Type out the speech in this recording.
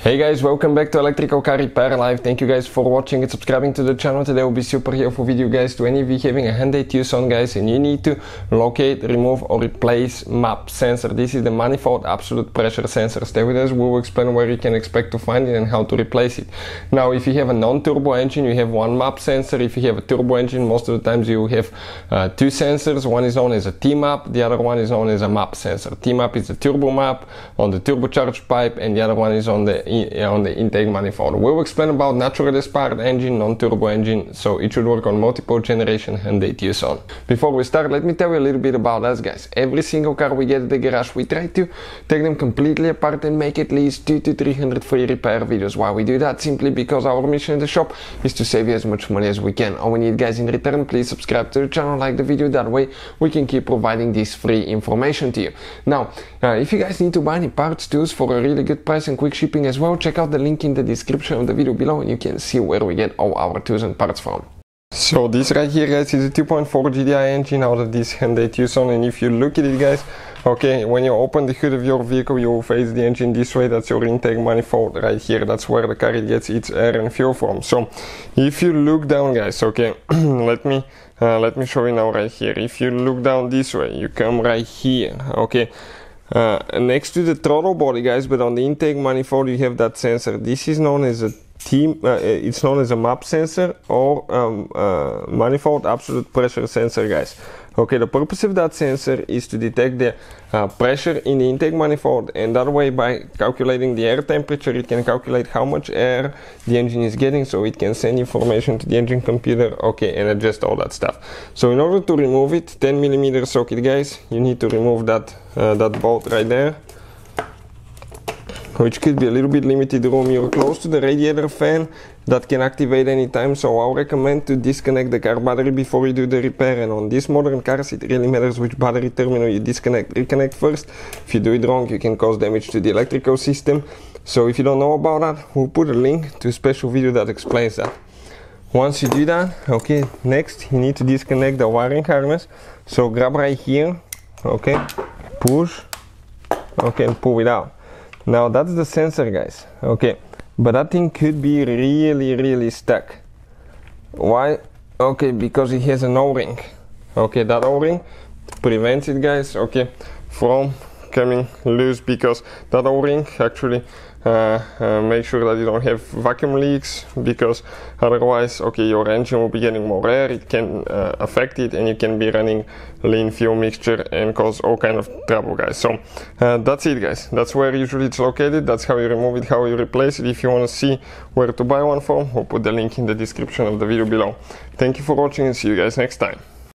Hey guys, welcome back to Electrical Car Repair Live. Thank you guys for watching and subscribing to the channel. Today will be super helpful video guys to any of you having a Hyundai Tucson guys and you need to locate, remove or replace MAP sensor. This is the manifold absolute pressure sensor. Stay with us, we will explain where you can expect to find it and how to replace it. Now if you have a non-turbo engine you have one MAP sensor. If you have a turbo engine most of the times you have two sensors. One is known as a T-MAP, the other one is known as a MAP sensor. T-MAP is the turbo MAP on the turbocharged pipe and the other one is on the intake manifold. We'll explain about naturally aspired engine, non-turbo engine, so it should work on multiple generation Hyundai Tucson. Before we start, let me tell you a little bit about us guys. Every single car we get at the garage, we try to take them completely apart and make at least 200 to 300 free repair videos. Why we do that? Simply because our mission in the shop is to save you as much money as we can. All we need guys in return, please subscribe to the channel, like the video, that way we can keep providing this free information to you. Now, if you guys need to buy any parts, tools for a really good price and quick shipping as well, check out the link in the description of the video below and you can see where we get all our tools and parts from. So this right here guys is a 2.4 GDI engine out of this Hyundai Tucson, and if you look at it guys, okay, when you open the hood of your vehicle you will face the engine this way. That's your intake manifold right here. That's where the car gets its air and fuel from. So if you look down guys, okay, let me show you now right here. If you look down this way, you come right here, okay, next to the throttle body guys, but on the intake manifold you have that sensor. This is known as a it's known as a MAP sensor or manifold absolute pressure sensor guys. Okay, the purpose of that sensor is to detect the pressure in the intake manifold, and that way by calculating the air temperature it can calculate how much air the engine is getting, so it can send information to the engine computer, okay, and adjust all that stuff. So in order to remove it, 10mm socket guys, you need to remove that bolt right there, which could be a little bit limited room. You're close to the radiator fan that can activate anytime, so I'll recommend to disconnect the car battery before you do the repair. And on these modern cars it really matters which battery terminal you disconnect. Reconnect first. If you do it wrong you can cause damage to the electrical system. So if you don't know about that, we'll put a link to a special video that explains that. Once you do that, okay, next you need to disconnect the wiring harness. So grab right here, okay, push, okay, and pull it out. Now that's the sensor guys, okay, but that thing could be really stuck. Why? Okay, because it has an O-ring. Okay, that O-ring prevents it guys, okay, from coming loose, because that O-ring actually make sure that you don't have vacuum leaks, because otherwise, okay, your engine will be getting more air, it can affect it, and you can be running lean fuel mixture and cause all kind of trouble guys. So that's it guys, that's where usually it's located, that's how you remove it, how you replace it. If you want to see where to buy one from, we'll put the link in the description of the video below. Thank you for watching and see you guys next time.